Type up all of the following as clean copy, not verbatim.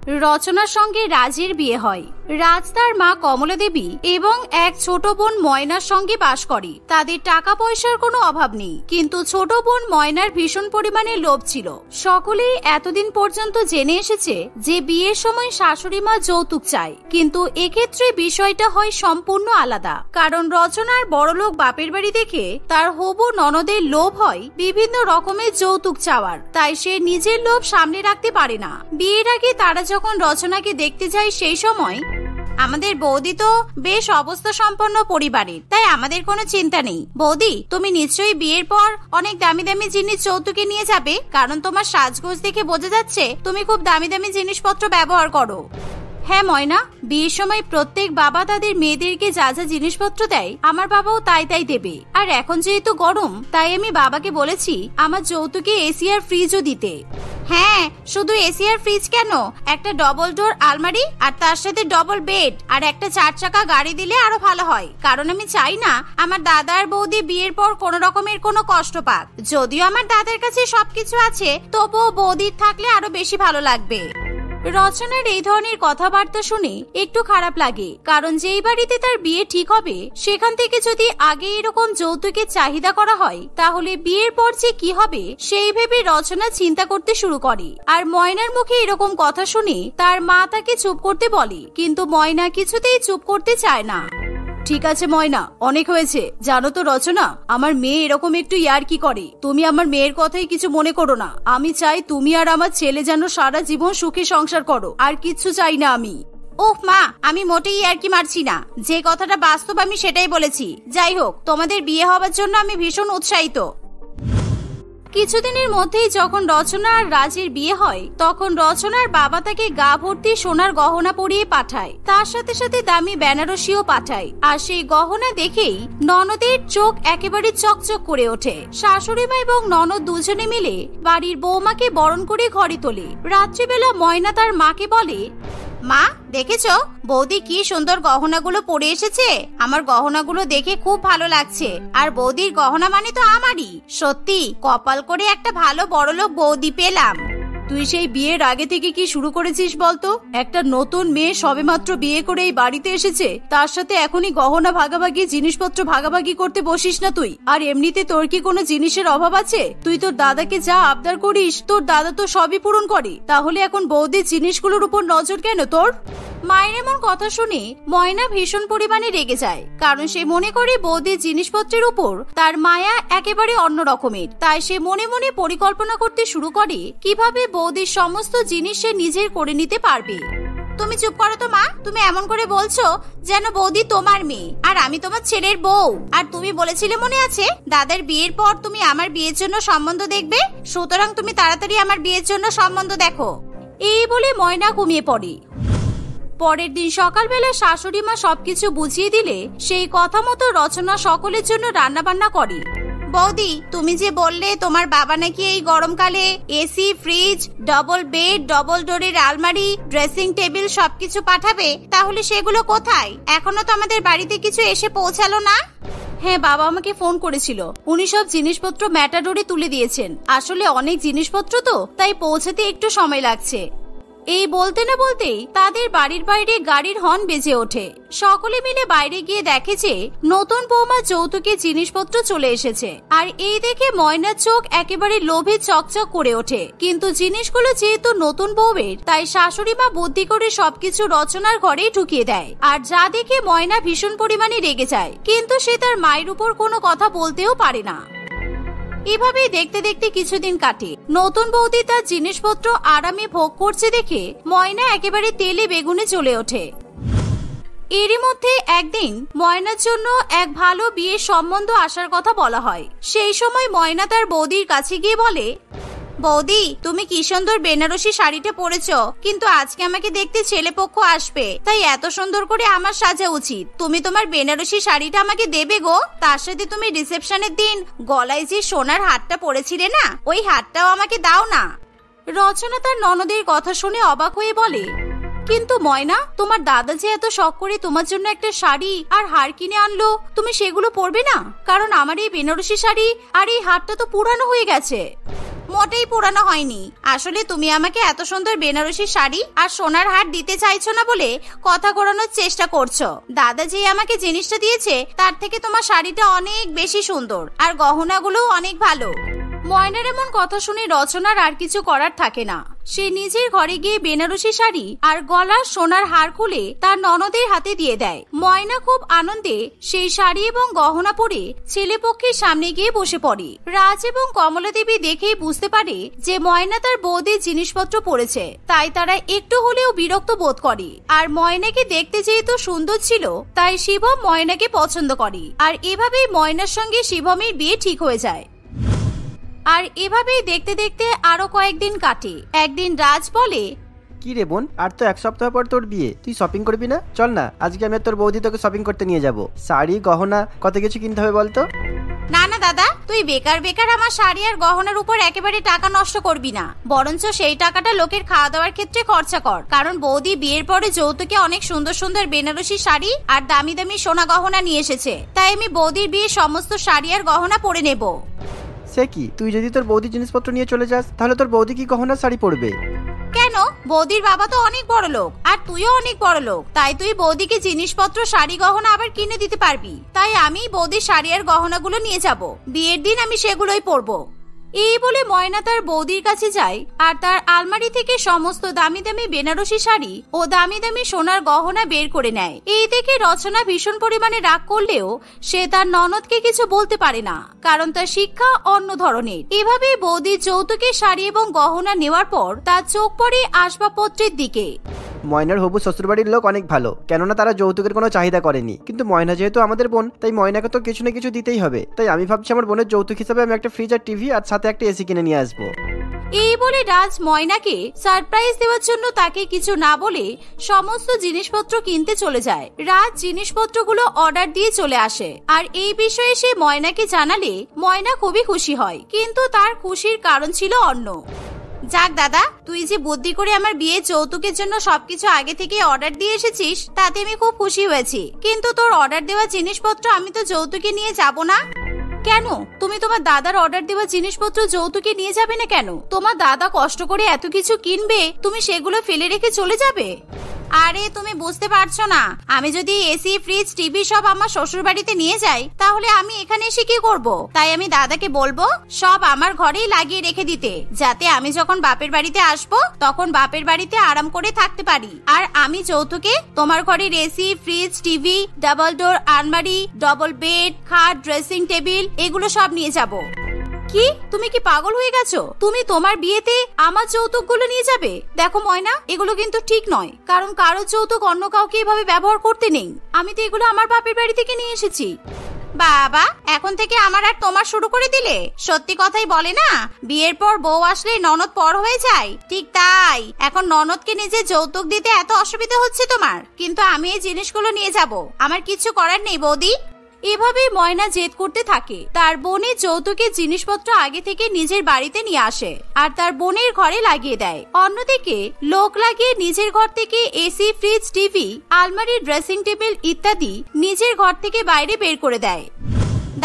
রচনার সঙ্গে রাজের বিয়ে হয়। রাজ তার মা কমলা দেবী এবং এক ছোট বোন ময়নার সঙ্গে বাস করে। তাদের টাকা পয়সার কোনো অভাব নেই, কিন্তু ছোট বোন ময়নার ভীষণ পরিমাণে লোভ ছিল। সকলেই এতদিন পর্যন্ত জেনে এসেছে যে বিয়ের সময় শাশুড়ি মা যৌতুক চায়, কিন্তু এক্ষেত্রে বিষয়টা হয় সম্পূর্ণ আলাদা। কারণ রচনার বড়লোক বাপের বাড়ি দেখে তার হবু ননদের লোভ হয় বিভিন্ন রকমের যৌতুক চাওয়ার, তাই সে নিজের লোভ সামনে রাখতে পারে না। বিয়ের আগে তারা যখন রচনাকে দেখতে যায় সেই সময় আমাদের বৌদি তো বেশ অবস্থা সম্পন্ন পরিবারের, তাই আমাদের কোনো চিন্তা নেই। বৌদি, তুমি নিশ্চয়ই বিয়ের পর অনেক দামি দামি জিনিস যৌতুকে নিয়ে যাবে, কারণ তোমার সাজগোজ দেখে বোঝা যাচ্ছে তুমি খুব দামি দামি জিনিসপত্র ব্যবহার করো। হ্যাঁ ময়না, বিয়ের সময় প্রত্যেক বাবা তাদের মেয়েদেরকে যা যা জিনিসপত্র দেয় আমার বাবাও তাই তাই দেবে। আর এখন যেহেতু গরম, তাই আমি বাবাকে বলেছি আমার যৌতুকে এসি আর ফ্রিজও দিতে। হ্যাঁ, শুধু এসি আর ফ্রিজ কেন, একটা ডবল ডোর আলমারি আর তার সাথে ডবল বেড আর একটা 4 চাকা গাড়ি দিলে আরো ভালো হয়। কারণ আমি চাই না আমার দাদা আর বৌদি বিয়ের পর কোনো রকমের কোনো কষ্ট পাক। যদিও আমার দাদার কাছে সবকিছু আছে, তবুও বৌদির থাকলে আরো বেশি ভালো লাগবে। রচনার এই ধরনের কথাবার্তা শুনে একটু খারাপ লাগে, কারণ যেই বাড়িতে তার বিয়ে ঠিক হবে সেখান থেকে যদি আগে এরকম যৌতুকের চাহিদা করা হয়, তাহলে বিয়ের পর যে কি হবে সেই ভেবে রচনা চিন্তা করতে শুরু করে। আর ময়নার মুখে এরকম কথা শুনে তার মা তাকে চুপ করতে বলে, কিন্তু ময়না কিছুতেই চুপ করতে চায় না। ঠিক আছে ময়না, অনেক হয়েছে। জানো তো রচনা, আমার মেয়ে এরকম একটু ইয়ার্কি করে। তুমি আমার মেয়ের কথাই কিছু মনে করো না। আমি চাই তুমি আর আমার ছেলে যেন সারা জীবন সুখে সংসার করো, আর কিচ্ছু চাই না আমি। ওহ মা, আমি মোটেই ইয়ার্কি মারছি না, যে কথাটা বাস্তব আমি সেটাই বলেছি। যাই হোক, তোমাদের বিয়ে হওয়ার জন্য আমি ভীষণ উৎসাহিত। কিছুদিনের মধ্যেই যখন রচনা আর রাজের বিয়ে হয়, তখন রচনার বাবা তাকে গা ভর্তি সোনার গহনা পরিয়ে পাঠায়, তার সাথে সাথে দামি বেনারসিও পাঠায়। আর সেই গহনা দেখেই ননদের চোখ একেবারে চকচক করে ওঠে। শাশুড়ি মা এবং ননদ দুজনে মিলে বাড়ির বৌমাকে বরণ করে ঘরে তোলে। রাত্রিবেলা ময়না তার মাকে বলে, মা দেখেছো বৌদি কি সুন্দর গহনাগুলো পরে এসেছে। আমার গহনাগুলো দেখে খুব ভালো লাগছে, আর বৌদির গহনা মানে তো আমারই। সত্যি কপাল করে একটা ভালো বড়লোক বৌদি পেলাম। তুই সেই বিয়ের আগে থেকে কি শুরু করেছিস বলতো? একটা নতুন মেয়ে সবেমাত্র বিয়ে করে এই বাড়িতে এসেছে, তার সাথে এখনই গহনা ভাগাভাগি জিনিসপত্র ভাগাভাগি করতে বসিস না তুই। আর এমনিতে তোর কি কোনো জিনিসের অভাব আছে? তুই তোর দাদাকে যা আবদার করিস তোর দাদা তো সবই পূরণ করে, তাহলে এখন বৌদির জিনিসগুলোর উপর নজর কেন তোর? মায়ের এমন কথা শুনে ময়না ভীষণ পরিমাণে রেগে যায়, কারণ সে মনে করে বৌদির জিনিসপত্রের উপর তার মায়া একেবারে অন্য রকমের। তাই সে মনে মনে পরিকল্পনা করতে শুরু করে কিভাবে বৌদির সমস্ত জিনিস সে নিজের করে নিতে পারবে। তুমি চুপ করো তো মা, তুমি এমন করে বলছো যেন বৌদি তোমার মেয়ে আর আমি তোমার ছেলের বউ। আর তুমি বলেছিলে মনে আছে দাদার বিয়ের পর তুমি আমার বিয়ের জন্য সম্বন্ধ দেখবে, সুতরাং তুমি তাড়াতাড়ি আমার বিয়ের জন্য সম্বন্ধ দেখো। এই বলে ময়না ঘুমিয়ে পড়ে। পরের দিন সকালবেলা শাশুড়ি মা সবকিছু বুঝিয়ে দিলে সেই কথা মতো রচনা সকলের জন্য রান্না বান্না করে। বৌদি, তুমি যে বললে তোমার বাবা নাকি এই গরমকালে AC, fridge, double bed, double ডোরের আলমারি, ড্রেসিং টেবিল সবকিছু পাঠাবে, তাহলে সেগুলো কোথায়? এখনো তো আমাদের বাড়িতে কিছু এসে পৌঁছালো না। হ্যাঁ, বাবা আমাকে ফোন করেছিল, উনি সব জিনিসপত্র ম্যাটাডোরে তুলে দিয়েছেন। আসলে অনেক জিনিসপত্র তো, তাই পৌঁছাতে একটু সময় লাগছে। এই বলতে না বলতেই তাদের বাড়ির বাইরে গাড়ির হর্ন বেজে ওঠে। সকলে মিলে বাইরে গিয়ে দেখে যে নতুন বৌমা যৌতুকে জিনিসপত্র চলে এসেছে। আর এই দেখে ময়নার চোখ একেবারে লোভে চকচক করে ওঠে। কিন্তু জিনিসগুলো যেহেতু নতুন বউয়ের, তাই শাশুড়ি মা বুদ্ধি করে সবকিছু রচনার ঘরেই ঢুকিয়ে দেয়। আর যা দেখে ময়না ভীষণ পরিমাণে রেগে যায়, কিন্তু সে তার মায়ের উপর কোনো কথা বলতেও পারে না। এভাবেই দেখতে দেখতে কিছুদিন কাটে। নতুন বৌদি তার জিনিসপত্র আরামে ভোগ করছে দেখে ময়না একেবারে তেলে বেগুনে চলে ওঠে। এরই মধ্যে একদিন ময়নার জন্য এক ভালো বিয়ের সম্বন্ধ আসার কথা বলা হয়। সেই সময় ময়না তার বৌদির কাছে গিয়ে বলে, বৌদি তুমি কি সুন্দর বেনারসি শাড়িটা পরেছো, কিন্তু আজকে আমাকে দেখতে ছেলেপক্ষ আসবে, তাই এত সুন্দর করে আমার সাজা উচিত। তুমি তোমার বেনারসি শাড়িটা আমাকে দেবে গো। তার সাথে তুমি রিসেপশনের দিন গলায় যে সোনার হারটা পরেছিলে না, ওই হারটাও আমাকে দাও না। রচনা তার ননদের কথা শুনে অবাক হয়ে বলে, কিন্তু ময়না, তোমার দাদা যে এত শখ করে তোমার জন্য একটা শাড়ি আর হার কিনে আনলো, তুমি সেগুলো পরবে না? কারণ আমার এই বেনারসি শাড়ি আর এই হারটা তো পুরানো হয়ে গেছে। মোটেই পুরানো হয়নি। আসলে তুমি আমাকে এত সুন্দর বেনারসি শাড়ি আর সোনার হার দিতে চাইছো না বলে কথা ঘোরানোর চেষ্টা করছো। দাদা যে আমাকে জিনিসটা দিয়েছে তার থেকে তোমার শাড়িটা অনেক বেশি সুন্দর আর গহনাগুলো অনেক ভালো। ময়নার এমন কথা শুনে রচনার আর কিছু করার থাকে না। সে নিজের ঘরে গিয়ে বেনারসি শাড়ি আর গলার সোনার হার খুলে তার ননদের হাতে দিয়ে দেয়। ময়না খুব আনন্দে সেই শাড়ি এবং গহনা পরে ছেলেপক্ষের সামনে গিয়ে বসে পড়ে। রাজ এবং কমলা দেবী দেখেই বুঝতে পারে যে ময়না তার বৌদির জিনিসপত্র পরেছে, তাই তারা একটু হলেও বিরক্ত বোধ করে। আর ময়নাকে দেখতে যেহেতু সুন্দর ছিল তাই শিবম ময়নাকে পছন্দ করে। আর এভাবেই ময়নার সঙ্গে শিবমের বিয়ে ঠিক হয়ে যায়। আর এভাবেই দেখতে দেখতে আরো কয়েকদিন কাটে। একদিন রাজ বলে, কি রে বোন, আর তো এক সপ্তাহ পর তোর বিয়ে, তুই শপিং করবি না? চল না, আজকে আমি তোর বৌদি তোকে শপিং করতে নিয়ে যাব। শাড়ি গহনা কত কিছু কিনতে হবে বলতো। না না দাদা, তুই বেকার বেকার আমার শাড়ি আর গহনার উপর একেবারে টাকা নষ্ট করবি না, বরঞ্চ সেই টাকাটা লোকের খাওয়া দাওয়ার ক্ষেত্রে খরচা কর। কারণ বৌদি বিয়ের পরে যৌতুকে অনেক সুন্দর সুন্দর বেনারসি শাড়ি আর দামি দামি সোনা গহনা নিয়ে এসেছে, তাই আমি বৌদির বিয়ে সমস্ত শাড়ি আর গহনা পরে নেব। সে কি, তুই যদি তোর বৌদির জিনিসপত্র নিয়ে চলে যাস তাহলে তোর বৌদি কি গহনার শাড়ি পরবে? কেন, বৌদির বাবা তো অনেক বড় লোক আর তুইও অনেক বড় লোক, তাই তুই বৌদিকে জিনিসপত্র শাড়ি গহনা আবার কিনে দিতে পারবি। তাই আমি বৌদির শাড়ি আর গহনাগুলো নিয়ে যাব, বিয়ের দিন আমি সেগুলোই পরবো। এই বলে ময়না তার বৌদির কাছে যায় আর তার আলমারি থেকে সমস্ত দামি দামি বেনারসি শাড়ি ও দামি দামি সোনার গহনা বের করে নেয়। এই দেখে রচনা ভীষণ পরিমাণে রাগ করলেও সে তার ননদকে কিছু বলতে পারে না, কারণ তার শিক্ষা অন্য ধরনের। এভাবে বৌদির যৌতুকের শাড়ি এবং গহনা নেওয়ার পর তার চোখ পড়ে আসবাবপত্রের দিকে। ময়নার হবু শ্বশুরবাড়ির লোক অনেক ভালো, কেননা তারা যৌতুকের কোনো চাহিদা করেনি। কিন্তু ময়না যেহেতু আমাদের বোন, তাই ময়নাকে তো কিছু না কিছু দিতেই হবে। তাই আমি ভাবছি আমার বোনের যৌতুক হিসেবে আমি একটা ফ্রিজ আর টিভি আর সাথে একটা এসি কিনে নিয়ে আসবো। এই বলে রাজ ময়নাকে সারপ্রাইজ দেওয়ার জন্য তাকে কিছু না বলে সমস্ত জিনিসপত্র কিনতে চলে যায়। রাজ জিনিসপত্রগুলো অর্ডার দিয়ে চলে আসে আর এই বিষয়ে সে ময়নাকে জানালে ময়না খুবই খুশি হয়, কিন্তু তার খুশির কারণ ছিল অন্য। যাক দাদা, তুই যে বুদ্ধি করে আমার বিয়ে যৌতুকের জন্য সবকিছু আগে থেকে অর্ডার দিয়ে এসেছিস তাতে আমি খুব খুশি হয়েছি, কিন্তু তোর অর্ডার দেওয়া জিনিসপত্র আমি তো যৌতুকে নিয়ে যাব না। কেন, তুমি তোমার দাদার অর্ডার দেওয়া জিনিসপত্র যৌতুকে নিয়ে যাবে না কেন? তোমার দাদা কষ্ট করে এত কিছু কিনবে, তুমি সেগুলো ফেলে রেখে চলে যাবে? আরে তুমি বুঝতে পারছো না, আমি যদি এসি ফ্রিজ টিভি সব আমার শ্বশুর বাড়িতে নিয়ে যাই তাহলে আমি এখানে এসে কি করব? তাই আমি দাদাকে বলবো সব আমার ঘরেই লাগিয়ে রেখে দিতে, যাতে আমি যখন বাপের বাড়িতে আসবো তখন বাপের বাড়িতে আরাম করে থাকতে পারি। আর আমি যৌতুকে তোমার ঘরের AC fridge TV double door আলমারি ডবল বেড খাট ড্রেসিং টেবিল এগুলো সব নিয়ে যাব। কি, তুমি কি পাগল হয়ে গেছো? তুমি তোমার বিয়েতে আমার যৌতুকগুলো নিয়ে যাবে? দেখো ময়না, এগুলো কিন্তু ঠিক নয়, কারণ কারো যৌতুক অন্য কাউকে এভাবে ব্যবহার করতে নেই। আমি তো এগুলো আমার বাপের বাড়ি থেকে নিয়ে এসেছি। বাবা, এখন থেকে আমার আর তোমার শুরু করে দিলে? সত্যি কথাই বলে না, বিয়ের পর বউ আসলে ননদ পর হয়ে যায়, ঠিক তাই এখন ননদকে নিজে যৌতুক দিতে এত অসুবিধা হচ্ছে তোমার, কিন্তু আমি এই জিনিসগুলো নিয়ে যাব, আমার কিছু করার নেই বৌদি। এভাবে ময়না জেদ করতে থাকে। তার বোনের যৌতুকের জিনিসপত্র আগে থেকে নিজের বাড়িতে নিয়ে আসে আর তার বোনের ঘরে লাগিয়ে দেয়। অন্যদিকে লোক লাগিয়ে নিজের ঘর থেকে এসি ফ্রিজ টিভি আলমারি ড্রেসিং টেবিল ইত্যাদি নিজের ঘর থেকে বাইরে বের করে দেয়।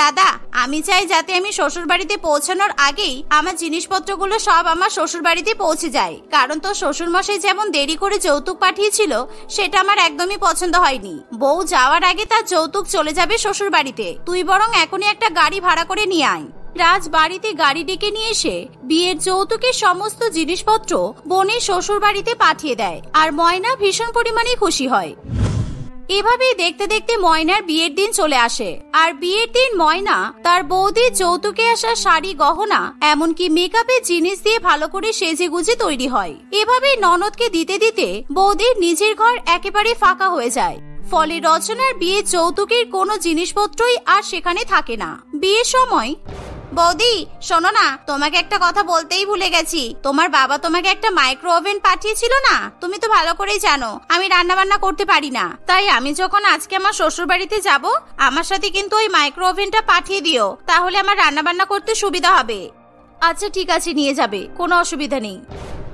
দাদা, আমি চাই যাতে আমি শ্বশুর বাড়িতে পৌঁছানোর আগেই আমার জিনিসপত্রগুলো সব আমার শ্বশুর বাড়িতে পৌঁছে যায়, কারণ তো শ্বশুর মশাই যেমন দেরি করে যৌতুক পাঠিয়েছিল সেটা আমার একদমই পছন্দ হয়নি। বউ যাওয়ার আগে তার যৌতুক চলে যাবে শ্বশুর বাড়িতে, তুই বরং এখনই একটা গাড়ি ভাড়া করে নিয়ে আয়। রাজ বাড়িতে গাড়ি ডেকে নিয়ে এসে বিয়ের যৌতুকের সমস্ত জিনিসপত্র বোনের শ্বশুর বাড়িতে পাঠিয়ে দেয় আর ময়না ভীষণ পরিমাণে খুশি হয়। এভাবেই দেখতে দেখতে ময়নার বিয়ের দিন চলে আসে আর বিয়ের দিন ময়না তার বৌদির যৌতুকে আসা শাড়ি গহনা এমনকি মেকআপের জিনিস দিয়ে ভালো করে সেজে গুজে তৈরি হয়। এভাবেই ননদকে দিতে দিতে বৌদির নিজের ঘর একেবারে ফাঁকা হয়ে যায়। ফলে রচনার বিয়ের যৌতুকের কোনো জিনিসপত্রই আর সেখানে থাকে না। বিয়ের সময় বৌদি শোনো না, তোমাকে একটা কথা বলতেই ভুলে গেছি। তোমার বাবা তোমাকে একটা মাইক্রো ওভেন পাঠিয়েছিল না? তুমি তো ভালো করেই জানো আমি রান্না বান্না করতে পারি না, তাই আমি যখন আজকে আমার শ্বশুর বাড়িতে যাব আমার সাথে কিন্তু ওই মাইক্রো ওভেনটা পাঠিয়ে দিও, তাহলে আমার রান্না বান্না করতে সুবিধা হবে। আচ্ছা ঠিক আছে, নিয়ে যাবে, কোনো অসুবিধা নেই।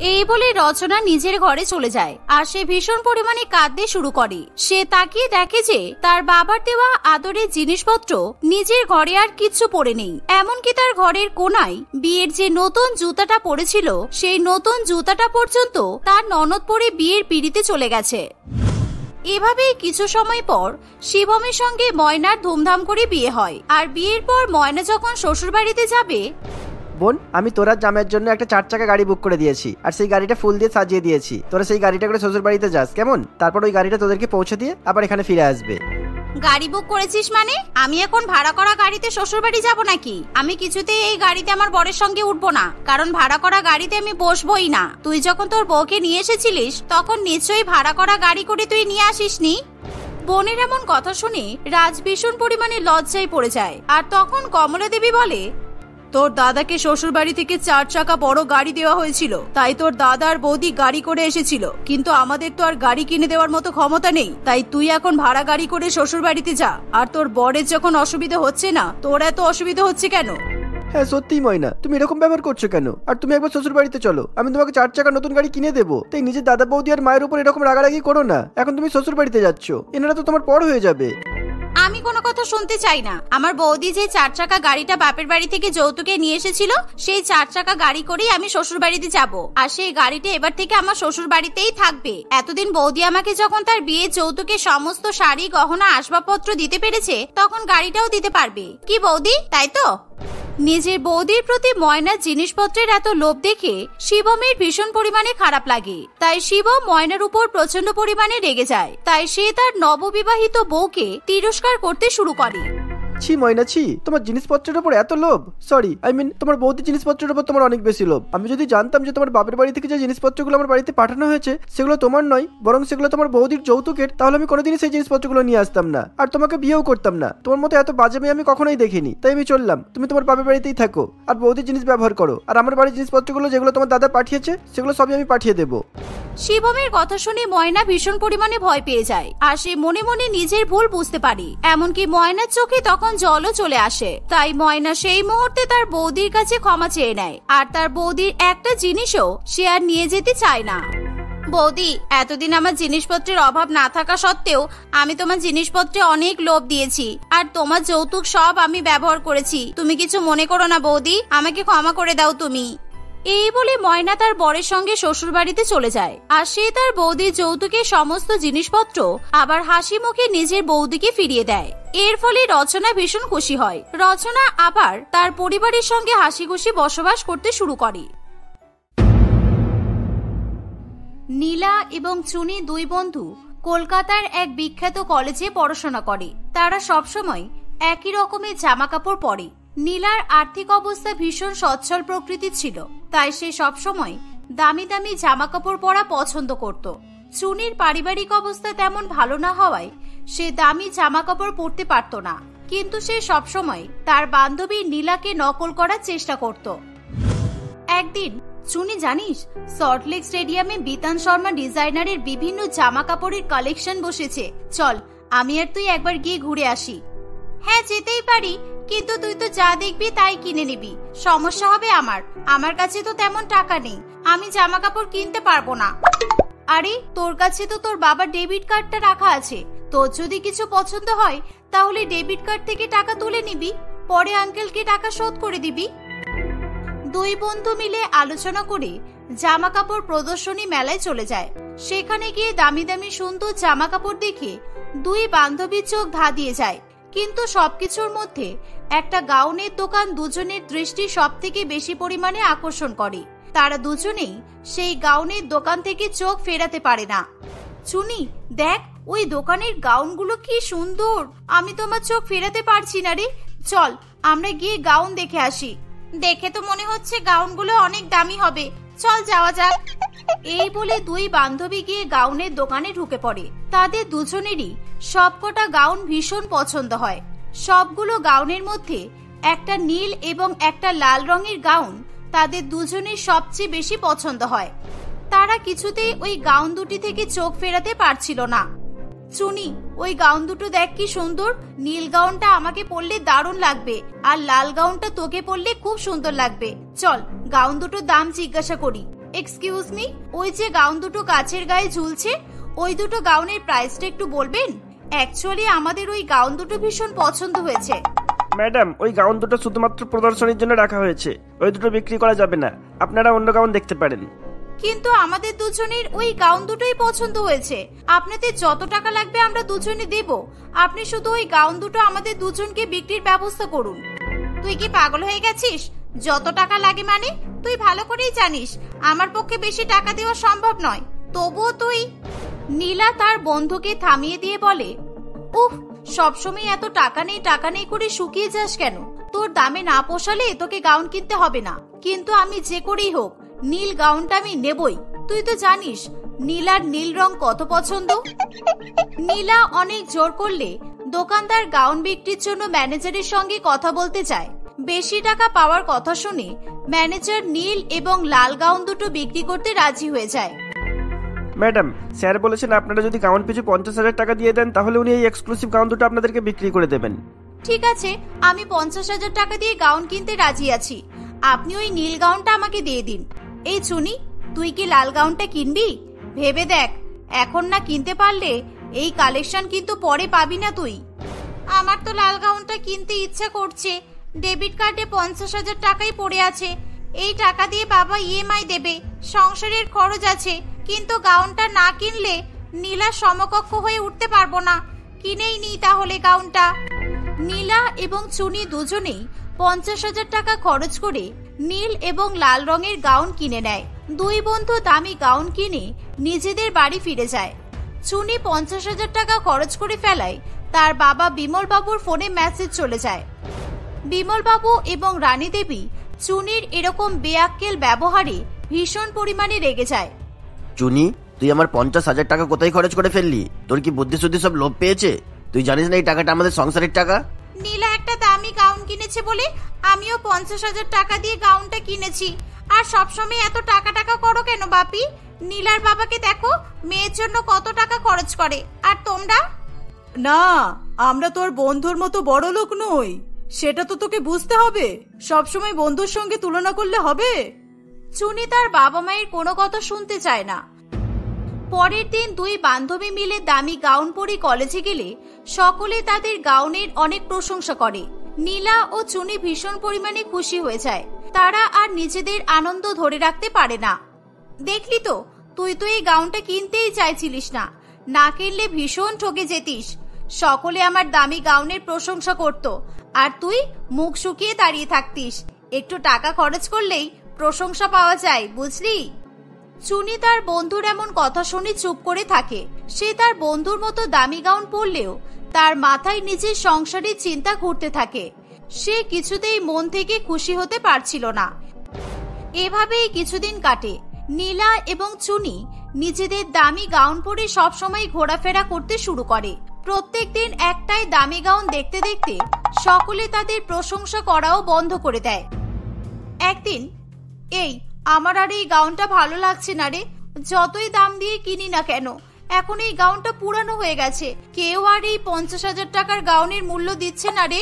এই বলে রচনা নিজের ঘরে চলে যায় আর সে ভীষণ পরিমাণে কাঁদতে শুরু করে। সে তাকিয়ে দেখে যে তার বাবার দেওয়া আদরের জিনিসপত্র নিজের ঘরে আর কিচ্ছু পড়ে নেই। এমনকি তার ঘরের কোনায় বিয়ের যে নতুন জুতাটা পড়েছিল সেই নতুন জুতাটা পর্যন্ত তার ননদ পরে বিয়ের পিড়িতে চলে গেছে। এভাবেই কিছু সময় পর শিবমের সঙ্গে ময়নার ধুমধাম করে বিয়ে হয়। আর বিয়ের পর ময়না যখন শ্বশুর বাড়িতে যাবে, বোন, আমি তোরা জামের জন্য একটা 4 চাকা গাড়ি বুক করে দিয়েছি আর সেই গাড়িটা ফুল দিয়ে সাজিয়ে দিয়েছি। তোরা সেই গাড়িটা করে শ্বশুর বাড়িতে যাস কেমন? তারপর ওই গাড়িটা তোদেরকে পৌঁছে দিয়ে আবার এখানে ফিরে আসবে। গাড়ি বুক করেছিস মানে? আমি এখন ভাড়া করা গাড়িতে শ্বশুর বাড়ি যাবো নাকি? আমি কিছুতেই এই গাড়িতে আমার বরের সঙ্গে উঠবো না, কারণ ভাড়া করা গাড়িতে আমি বসবোই না। তুই যখন তোর বউকে নিয়ে এসেছিলিস তখন নিশ্চয়ই ভাড়া করা গাড়ি করে তুই নিয়ে আসিসনি। বোনের এমন কথা শুনে রাজ ভীষণ পরিমাণে লজ্জায় পড়ে যায়। আর তখন কমলা দেবী বলে, তোর দাদাকে শ্বশুর বাড়ি থেকে 4 চাকা বড় গাড়ি দেওয়া হয়েছিল, তাই তোর দাদা আর বৌদি গাড়ি করে এসেছিল, কিন্তু আমাদের তো আর গাড়ি কিনে দেওয়ার মতো ক্ষমতা নেই। তাই তুই এখন ভাড়া গাড়ি করে শ্বশুর বাড়িতে যা। আর তোর বরের যখন অসুবিধা হচ্ছে না, তোর এত অসুবিধা হচ্ছে কেন? হ্যাঁ সত্যি ময়না, তুমি এরকম ব্যবহার করছো কেন? আর তুমি একবার শ্বশুর বাড়িতে চলো, আমি তোমাকে 4 চাকা নতুন গাড়ি কিনে দেবো। তাই নিজের দাদা বৌদি আর মায়ের উপর এরকম রাগারাগি করো না। এখন তুমি শ্বশুর বাড়িতে যাচ্ছ, এনারা তো তোমার পর হয়ে যাবে। আমি কোনো কথা শুনতে চাই না। আমার বৌদি যে 4 চাকা গাড়িটা বাপের বাড়ি থেকে যৌতুকে নিয়ে এসেছিল, সেই 4 চাকা গাড়ি করেই আমি শ্বশুর বাড়িতে যাব। আর সেই গাড়িটা এবার থেকে আমার শ্বশুর বাড়িতেই থাকবে। এতদিন বৌদি আমাকে যখন তার বিয়ে যৌতুকে সমস্ত শাড়ি গহনা আসবাবপত্র দিতে পেরেছে, তখন গাড়িটাও দিতে পারবে। কি বৌদি, তাই তো? নিজের বৌদির প্রতি ময়নার জিনিসপত্রের এত লোভ দেখে শিবমের ভীষণ পরিমাণে খারাপ লাগে। তাই শিবম ময়নার উপর প্রচন্ড পরিমাণে রেগে যায়। তাই সে তার নববিবাহিত বউকে তিরস্কার করতে শুরু করে। ছি ময়না ছি, তোমার জিনিসপত্রের উপর এত লোভ? সরি, তোমার বৌদির জিনিসপত্রের উপর তোমার অনেক বেশি লোভ। আমি যদি জানতাম যে তোমার বাপের বাড়ি থেকে যে জিনিসপত্রগুলো আমার বাড়িতে পাঠানো হয়েছে সেগুলো তোমার নয়, বরং সেগুলো তোমার বৌদির যৌতুকের, তাহলে আমি কোনোদিনই সেই জিনিসপত্রগুলো নিয়ে আসতাম না আর তোমাকে বিয়েও করতাম না। তোমার মতো এত বাজে মেয়ে আমি কখনোই দেখিনি। তাই আমি চললাম, তুমি তোমার বাপের বাড়িতেই থাকো আর বৌদির জিনিস ব্যবহার করো। আর আমার বাড়ির জিনিসপত্রগুলো যেগুলো তোমার দাদা পাঠিয়েছে সেগুলো সবই আমি পাঠিয়ে দেবো। শিবমের কথা শুনে ময়না ভীষণ পরিমাণে ভয় পেয়ে যায়। আর সে মনে মনে নিজের ভুল বুঝতে পারে। এমনকি ময়নার চোখে তখন জলও চলে আসে। তাই ময়না সেই মুহূর্তে তার বৌদির কাছে ক্ষমা চেয়ে নেয়। আর তার বৌদির একটা জিনিসও সে আর নিয়ে যেতে চায় না। বৌদি, এতদিন আমার জিনিসপত্রের অভাব না থাকা সত্ত্বেও আমি তোমার জিনিসপত্রে অনেক লোভ দিয়েছি আর তোমার যৌতুক সব আমি ব্যবহার করেছি। তুমি কিছু মনে করো না বৌদি, আমাকে ক্ষমা করে দাও তুমি। এই বলে ময়না তার বরের সঙ্গে শ্বশুর বাড়িতে চলে যায়। আর সে তার বৌদির যৌতুকের সমস্ত জিনিসপত্র আবার হাসি মুখে নিজের বৌদিকে ফিরিয়ে দেয়। এর ফলে রচনা ভীষণ খুশি হয়। রচনা আবার তার পরিবারের সঙ্গে হাসি খুশি বসবাস করতে শুরু করে। নীলা এবং চুনি দুই বন্ধু কলকাতার এক বিখ্যাত কলেজে পড়াশোনা করে। তারা সবসময় একই রকমের জামা কাপড় পরে। নীলার আর্থিক অবস্থা ভীষণ সচ্ছল প্রকৃতির ছিল, তাই সে সবসময় দামি দামি জামা কাপড় পরা পছন্দ করত। চুনির পারিবারিক অবস্থা তেমন ভালো না হওয়ায় সে দামি জামা কাপড় পরতে পারত না, কিন্তু সে সবসময় তার বান্ধবী নীলাকে নকল করার চেষ্টা করত। একদিন, চুনি জানিস, সল্টলেক স্টেডিয়ামে বিতান শর্মা ডিজাইনারের বিভিন্ন জামা কাপড়ের কালেকশন বসেছে। চল, আমি আর তুই একবার গিয়ে ঘুরে আসি। হ্যাঁ যেতেই পারি, কিন্তু তুই তো যা দেখবি তাই কিনে নিবি। সমস্যা হবে আমার কাছে তো তেমন টাকা নেই, আমি জামা কাপড় কিনতে পারবো না। আরে তোর কাছে তো তোর বাবার ডেবিট কার্ডটা রাখা আছে, তোর যদি কিছু পছন্দ হয় তাহলে ডেবিট কার্ড থেকে টাকা তুলে নিবি, পরে আঙ্কেলকে টাকা শোধ করে দিবি। দুই বন্ধু মিলে আলোচনা করে জামা কাপড় প্রদর্শনী মেলায় চলে যায়। সেখানে গিয়ে দামি দামি সুন্দর জামা কাপড় দেখে দুই বান্ধবীর চোখ ধাঁধিয়ে যায়। কিন্তু সবকিছুর মধ্যে একটা গাউনের দোকান দুজনের দৃষ্টি সব থেকে বেশি পরিমাণে আকর্ষণ করে। তারা দুজনেই সেই গাউনের দোকান থেকে চোখ ফেরাতে পারে না। চুনি, দেখ ওই দোকানের গাউনগুলো কি সুন্দর, আমি তোমার চোখ ফেরাতে পারছি না রে। চল আমরা গিয়ে গাউন দেখে আসি। দেখে তো মনে হচ্ছে গাউনগুলো অনেক দামি হবে, চল যাওয়া যাক। এই বলে দুই বান্ধবী গিয়ে গাউনের দোকানে ঢুকে পড়ে। তাদের দুজনেরই সবকটা গাউন ভীষণ পছন্দ হয়। সবগুলো গাউনের মধ্যে একটা নীল এবং একটা লাল রঙের গাউন তাদের দুজনের সবচেয়ে বেশি পছন্দ হয়। তারা কিছুতেই ওই গাউন দুটি থেকে চোখ ফেরাতে পারছিল না। চুনি, ওই গাউন দুটো দেখ কি সুন্দর, নীল গাউনটা আমাকে পরলে দারুণ লাগবে আর লাল গাউনটা তোকে পরলে খুব সুন্দর লাগবে। চল গাউন দুটোর দাম জিজ্ঞাসা করি। এক্সকিউজ মি, ওই যে গাউন দুটো কাচের গায়ে ঝুলছে, ওই দুটো গাউনের প্রাইসটা একটু বলবেন? অ্যাকচুয়ালি আমাদের ওই গাউন দুটো ভীষণ পছন্দ হয়েছে। ম্যাডাম, ওই গাউন দুটো শুধুমাত্র প্রদর্শনীর জন্য রাখা হয়েছে, ওই দুটো বিক্রি করা যাবে না। আপনারা অন্য গাউন দেখতে পারেন। কিন্তু আমাদের দুজনের ওই গাউন দুটোই পছন্দ হয়েছে। আপনাদের যত টাকা লাগবে আমরা দুজনে দেব, আপনি শুধু ওই গাউন দুটো আমাদের দুজনকে বিক্রির ব্যবস্থা করুন। তুই কি পাগল হয়ে গেছিস? যত টাকা লাগে মানে? তুই ভালো করেই জানিস আমার পক্ষে বেশি টাকা দেওয়া সম্ভব নয়, তবুও তুই। নীলা তার বন্ধুকে থামিয়ে দিয়ে বলে, উফ, সবসময় এত টাকা নেই করে শুকিয়ে যাস কেন? তোর দামে না পোষালে তোকে গাউন কিনতে হবে না, কিন্তু আমি যে করেই হোক নীল গাউনটা আমি নেবই। তুই তো জানিস নীলার নীল রং কত পছন্দ। নীলা অনেক জোর করলে দোকানদার গাউন বিক্রির জন্য ম্যানেজারের সঙ্গে কথা বলতে চায়। বেশি টাকা পাওয়ার কথা শুনে ম্যানেজার নীল এবং লাল গাউন দুটো বিক্রি করতে রাজি হয়ে যায়। ম্যাডাম, স্যার বলেছেন আপনারা যদি গাউন পিছু 50,000 টাকা দিয়ে দেন তাহলে উনি এই এক্সক্লুসিভ গাউন দুটো আপনাদেরকে বিক্রি করে দেবেন। ঠিক আছে, আমি 50,000 টাকা দিয়ে গাউন কিনতে রাজি আছি। আপনি ওই নীল গাউনটা আমাকে দিয়ে দিন। এই চুনি, তুই কি লাল গাউনটা কিনবি? ভেবে দেখ, এখন না কিনতে পারলে এই কালেকশন কিন্তু পরে পাবি না তুই। আমার তো লাল গাউনটা কিনতে ইচ্ছা করছে, ডেবিট কার্ডে 50,000 টাকাই পড়ে আছে। এই টাকা দিয়ে বাবা ইএমআই দেবে, সংসারের খরচ আছে, কিন্তু গাউনটা না কিনলে নীলা সমকক্ষ হয়ে উঠতে পারবো না। কিনেই নি তাহলে গাউনটা। নীলা এবং চুনি দুজনেই 50,000 টাকা খরচ করে নীল এবং লাল রঙের গাউন কিনে নেয়। দুই বন্ধু দামি গাউন কিনে নিজেদের বাড়ি ফিরে যায়। চুনি 50,000 টাকা খরচ করে ফেলায় তার বাবা বিমল বাবুর ফোনে মেসেজ চলে যায়। বিমল বাবু এবং রানী দেবী চুনির এরকম বেআক্কেল ব্যবহারে ভীষণ পরিমাণে রেগে যায়। চুনি, তুই আমার 50,000 টাকা কোথায় খরচ করে ফেললি? তোর কি বুদ্ধি শুদ্ধি সব লোভ পেয়েছে? তুই জানিস না এই টাকাটা আমাদের সংসারের টাকা? নীলা একটা দামি গাউন কিনেছে বলে আমিও 50,000 টাকা দিয়ে গাউনটা কিনেছি। আর সবসময় এত টাকা করো কেন বাপি? নীলার বাবাকে দেখো মেয়ের জন্য কত টাকা খরচ করে, আর তোমরা? না, আমরা তোর বন্ধুর মতো বড় লোক নই, সেটা তো তোকে বুঝতে হবে। সবসময় বন্ধুর সঙ্গে তুলনা করলে হবে? চুনি তার বাবা মায়ের কোনো কথা শুনতে চায় না। পরের দিন দুই বান্ধবী মিলে দামি গাউন পরে কলেজে গেলে সকলে তাদের গাউনের অনেক প্রশংসা করে। নীলা ও চুনি ভীষণ পরিমাণে খুশি হয়ে যায়। তারা আর নিজেদের আনন্দ ধরে রাখতে পারে না। দেখলি তো, তুই তো এই গাউনটা কিনতেই চাইছিলিস না, না কিনলে ভীষণ ঠকে যেতিস। সকলে আমার দামি গাউনের প্রশংসা করত, আর তুই মুখ শুকিয়ে দাঁড়িয়ে থাকতিস। একটু টাকা খরচ করলেই প্রশংসা পাওয়া যায়, বুঝলি? চুনি তার বন্ধুর এমন কথা শুনে চুপ করে থাকে। সে তার বন্ধুর মতো দামি গাউন পরলেও তার মাথায় নিজের সংসারের চিন্তা ঘুরতে থাকে। সে কিছুতেই মন থেকে খুশি হতে পারছিল না। এভাবেই কিছুদিন কাটে। নীলা এবং চুনি নিজেদের দামি গাউন পরে সবসময় ঘোরাফেরা করতে শুরু করে। প্রত্যেকদিন একটাই দামি গাউন দেখতে দেখতে সকলে তাদের প্রশংসা করাও বন্ধ করে দেয়। একদিন, এই আমার আর এই গাউনটা ভালো লাগছে না রে, যতই দাম দিয়ে কিনি না কেন এখন এই গাউনটা পুরানো হয়ে গেছে। কেউ আর এই 50,000 টাকার গাউনের মূল্য দিচ্ছে না রে।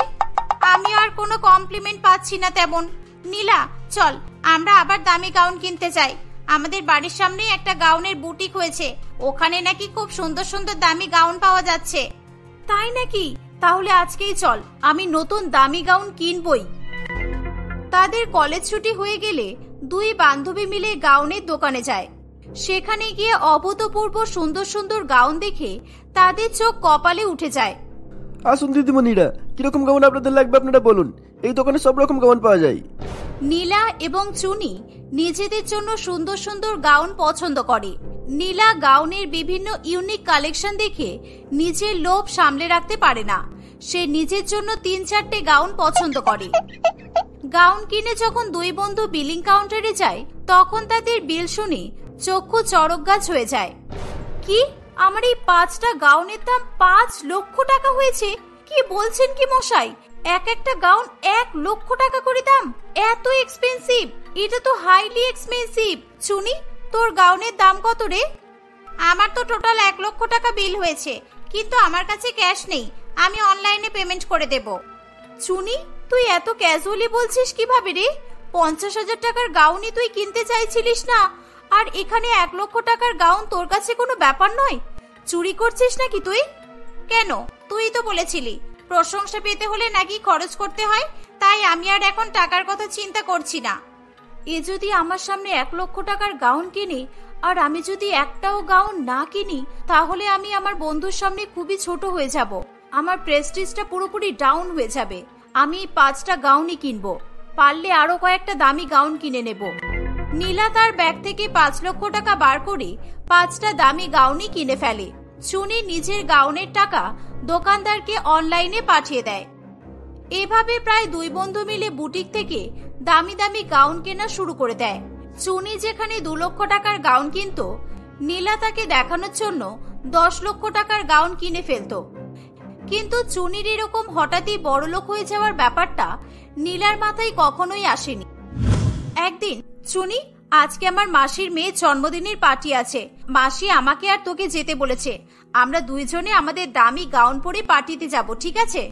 আমি আর কোনো কমপ্লিমেন্ট পাচ্ছি না তেমন। নীলা, চল আমরা আবার দামি গাউন কিনতে যাই। আমাদের বাড়ির সামনে একটা গাউনের বুটিক হয়েছে, ওখানে নাকি খুব সুন্দর সুন্দর দামি গাউন পাওয়া যাচ্ছে। তাই নাকি? তাহলে আজকেই চল, আমি নতুন দামি গাউন কিনবই। তাদের কলেজ ছুটি হয়ে গেলে দুই বান্ধবী মিলে গাউনের দোকানে যায়। সেখানে গিয়ে অভূতপূর্ব সুন্দর সুন্দর গাউন দেখে তাদের চোখ কপালে উঠে যায়। আসুন দিদিমণিরা, কিরকম গাউন আপনাদের লাগবে আপনারা বলুন, এই দোকানে সব রকম গাউন পাওয়া যায়। নীলা এবং চুনি নিজেদের জন্য সুন্দর সুন্দর গাউন পছন্দ করে। নীলা গাউনের বিভিন্ন ইউনিক কালেকশন দেখে নিজের লোভ সামলে রাখতে পারে না। সে নিজের জন্য 3-4টে গাউন পছন্দ করে। গাউন কিনে যখন দুই বন্ধু বিলিং কাউন্টারে যায় তখন তাদের বিল শুনে চক্ষু চড়ক গাছ হয়ে যায়। কি, আমার এই 5টা গাউনের দাম 5 লক্ষ টাকা হয়েছে? কি বলছেন কি মশাই? এক একটা গাউন 1 লক্ষ টাকা করে দাম? এত এক্সপেন্সিভ? এটা তো হাইলি এক্সপেন্সিভ। চুনি, তোর গাউনের দাম কত রে? আমার তো টোটাল 1 লক্ষ টাকা বিল হয়েছে, কিন্তু আমার কাছে ক্যাশ নেই, আমি অনলাইনে পেমেন্ট করে দেব। চুনি, তুই এত ক্যাজুয়ালি বলছিস কিভাবে রে? 50,000 টাকার গাউনই তুই কিনতে চাইছিলিস না, আর এখানে 1 লক্ষ টাকার গাউন তোর কাছে কোনো ব্যাপার নয়? চুরি করছিস নাকি তুই? কেন, তুই তো বলেছিলি প্রশংসা পেতে হলে নাকি খরচ করতে হয়, তাই আমি আর এখন টাকার কথা চিন্তা করছি না। এ যদি আমার সামনে 1 লক্ষ টাকার গাউন কিনে আর আমি যদি একটাও গাউন না কিনি, তাহলে আমি আমার বন্ধুর সামনে খুবই ছোট হয়ে যাব। আমার প্রেস্টিজটা পুরোপুরি ডাউন হয়ে যাবে। আমি 5টা গাউনই কিনবো, পারলে আরো কয়েকটা দামি গাউন কিনে নেব। নীলা তার ব্যাগ থেকে 5 লক্ষ টাকা বার করে 5টা দামি গাউনই কিনে ফেলে। চুনি নিজের গাউনের টাকা দোকানদারকে অনলাইনে পাঠিয়ে দেয়। এভাবে প্রায় 2 বন্ধু মিলে বুটিক থেকে দামি দামি গাউন কেনা শুরু করে দেয়। চুনি যেখানে 2 লক্ষ টাকার গাউন কিনতো, নীলা তাকে দেখানোর জন্য 10 লক্ষ টাকার গাউন কিনে ফেলতো। কিন্তু চুনির এরকম হঠাৎই বড়লোক হয়ে যাওয়ার ব্যাপারটা নীলার মাথায় কখনোই আসেনি। একদিন, চুনি, আজকে আমার মাসির মেয়ের জন্মদিনের পার্টি আছে। মাসি আমাকে আর তোকে যেতে বলেছে। আমরা 2 জনে আমাদের দামি গাউন পরে পার্টিতে যাব, ঠিক আছে?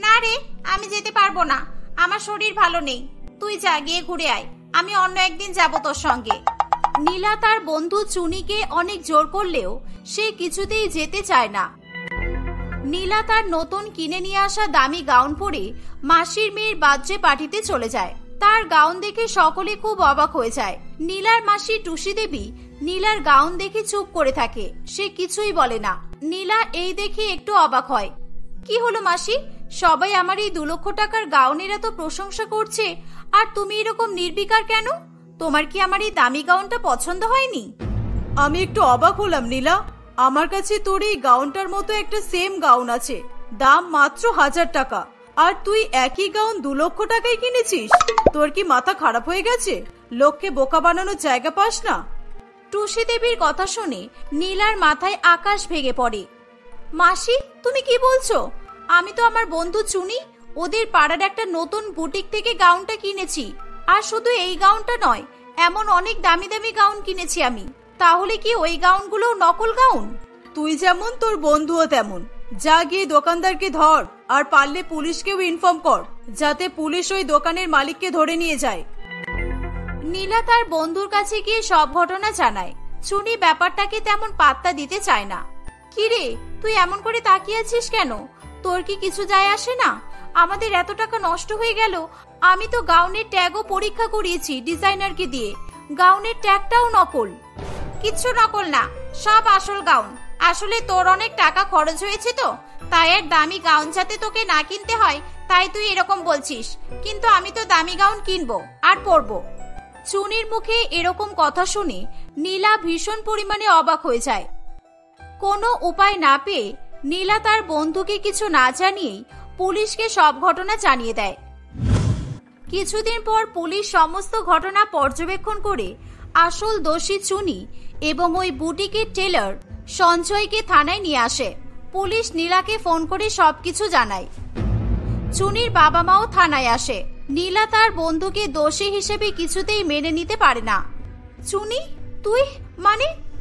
না রে, আমি যেতে পারবো না, আমার শরীর ভালো নেই। তুই যা, গিয়ে ঘুরে আয়, আমি অন্য একদিন যাব তোর সঙ্গে। নীলা তার বন্ধু চুনিকে অনেক জোর করলেও সে কিছুতেই যেতে চায় না। নীলা তার নতুন কিনে নিয়ে আসা দামি গাউন পরে মাসির মেয়ের বার্থডে পার্টিতে চলে যায়। তার গাউন দেখে সকলে খুব অবাক হয়ে যায়। নীলার মাসি টুসি দেবী নীলার গাউন দেখে চুপ করে থাকে, সে কিছুই বলে না। নীলা এই দেখে একটু অবাক হয়। কি হলো মাসি, সবাই আমার এই 2 লক্ষ টাকার গাউনের এত প্রশংসা করছে, আর তুমি এরকম নির্বিকার কেন? তোমার কি আমার এই দামি গাউনটা পছন্দ হয়নি? আমি একটু অবাক হলাম নীলা। আমার কাছে তোর এই গাউনটার মতো একটা সেম গাউন আছে, দাম মাত্র 1000 টাকা, আর তুই একই গাউন 2 লক্ষ টাকায় কিনেছিস। তোর কি মাথা খারাপ হয়ে গেছে? লোককে বোকা বানানোর জায়গা পাস না? টুসি দেবীর কথা শুনে নীলার মাথায় আকাশ ভেঙে পড়ে। মাসি, তুমি কি বলছো? আমি তো আমার বন্ধু চুনি ওদের পাড়ার একটা নতুন বুটিক থেকে গাউনটা কিনেছি। আর শুধু এই গাউনটা নয়, এমন অনেক দামি দামি গাউন কিনেছি আমি। তাহলে কি ওই গাউনগুলো নকল গাউন? তুই যেমন তোর বন্ধুও তেমন। যা গিয়ে দোকানদারকে ধর, আর পারলে পুলিশকেও ইনফর্ম কর, যাতে পুলিশ ওই দোকানের মালিককে ধরে নিয়ে যায়। নীলা তার বন্ধুর কাছে গিয়ে সব ঘটনা জানায়। চুনি ব্যাপারটাকে তেমন পাত্তা দিতে চায় না। কিরে, তুই এমন করে তাকিয়ে আছিস কেন? তোর কি কিছু যায় আসে না? আমাদের এত টাকা নষ্ট হয়ে গেল। আমি তো গাউনের ট্যাগও পরীক্ষা করিয়েছি ডিজাইনারকে দিয়ে, গাউনের ট্যাগটাও নকল। কিচ্ছু নকল না, সব আসল গাউন। আসলে তোর অনেক টাকা খরচ হয়েছে তো, তাই আর দামি গাউন যাতে তোকে না কিনতে হয়, তাই তুই এরকম বলছিস। কিন্তু আমি তো দামি গাউন কিনবো আর পরবো। চুনির মুখে এরকম কথা শুনে নীলা ভীষণ পরিমাণে অবাক হয়ে যায়। কোনো উপায় না পেয়ে নীলা তার বন্ধুকে কিছু না জানিয়েই পুলিশকে সব ঘটনা জানিয়ে দেয়। কিছুদিন পর পুলিশ সমস্ত ঘটনা পর্যবেক্ষণ করে আসল দোষী চুনি এবং ওই বুটিকের টেলার সঞ্জয়কে থানায় নিয়ে আসে। পুলিশ নীলাকে ফোন করে সবকিছু জানায়। চুনির বাবা মাও থানায় আসে। নীলা তার বন্ধুকে দোষী হিসেবে কিছুতেই মেনে নিতে পারে না। চুনি,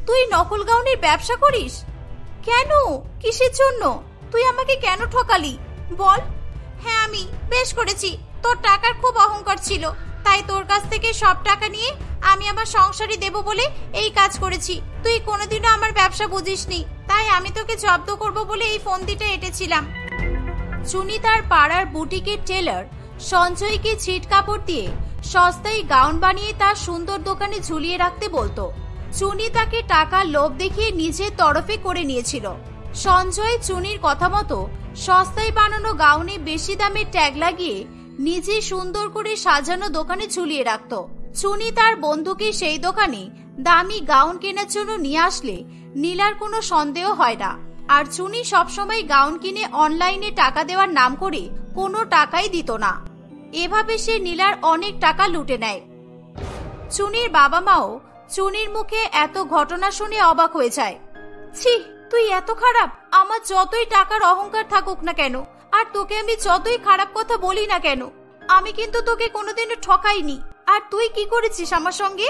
তুই নকল গাউনের ব্যবসা করিস? কেন? কিসের জন্য? তুই আমাকে কেন ঠকালি বল? হ্যাঁ, আমি বেশ করেছি। তোর টাকার খুব অহংকার ছিল, তাই তোর কাছ থেকে সব টাকা নিয়ে আমি আমার সংসারে দেব বলে এই কাজ করেছি। তুই কোনোদিনও আমার ব্যবসা বুঝিসনি, তাই আমি তোকে জব্দ করব বলে এই ফন্দিটা এঁটেছিলাম। চুনি তার পাড়ার বুটিকের টেলার সঞ্জয়কে ছিট কাপড় দিয়ে সস্তায় গাউন বানিয়ে তার সুন্দর দোকানে ঝুলিয়ে রাখতে বলতো। চুনি তাকে টাকা লোভ দেখিয়ে নিজের তরফে করে নিয়েছিল। সঞ্জয় চুনির কথা মতো সস্তায় বানানো গাউনে বেশি দামের ট্যাগ লাগিয়ে নিজে সুন্দর করে সাজানো দোকানে ঝুলিয়ে রাখত। চুনি তার বন্ধুকে সেই দোকানে দামি গাউন কেনার জন্য নিয়ে আসলে নীলার কোনো সন্দেহ হয় না। আর চুনি সবসময় গাউন কিনে অনলাইনে টাকা দেওয়ার নাম করে কোনো টাকাই দিত না। এভাবে সে নীলার অনেক টাকা লুটে নেয়। চুনির বাবা মাও চুনির মুখে এত ঘটনা শুনে অবাক হয়ে যায়। ছি, তুই এত খারাপ! আমার যতই টাকার অহংকার থাকুক না কেন, আর তোকে আমি যতই খারাপ কথা বলি না কেন, আমি কিন্তু তোকে কোনোদিনও ঠকাইনি। আর তুই কি করেছিস আমার সঙ্গে?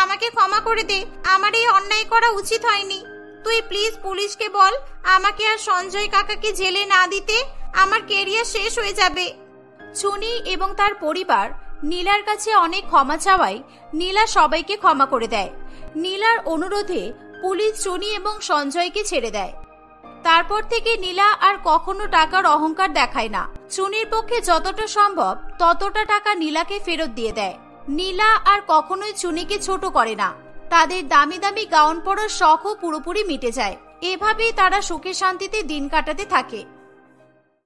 আমাকে ক্ষমা করে দে, আমার এই অন্যায় করা উচিত হয়নি। তুই প্লিজ পুলিশকে বল আমাকে আর সঞ্জয় কাকাকে জেলে না দিতে, আমার ক্যারিয়ার শেষ হয়ে যাবে। চুনি এবং তার পরিবার নীলার কাছে অনেক ক্ষমা চাওয়ায় নীলা সবাইকে ক্ষমা করে দেয়। নীলার অনুরোধে পুলিশ চুনি এবং সঞ্জয়কে ছেড়ে দেয়। তারপর থেকে নীলা আর কখনো টাকার অহংকার দেখায় না। চুনির পক্ষে যতটা সম্ভব ততটা টাকা নীলাকে ফেরত দিয়ে দেয়। নীলা আর কখনোই চুনিকে ছোট করে না। তাদের দামি দামি গাউন পরার শখও পুরোপুরি মিটে যায়। এভাবেই তারা সুখে শান্তিতে দিন কাটাতে থাকে।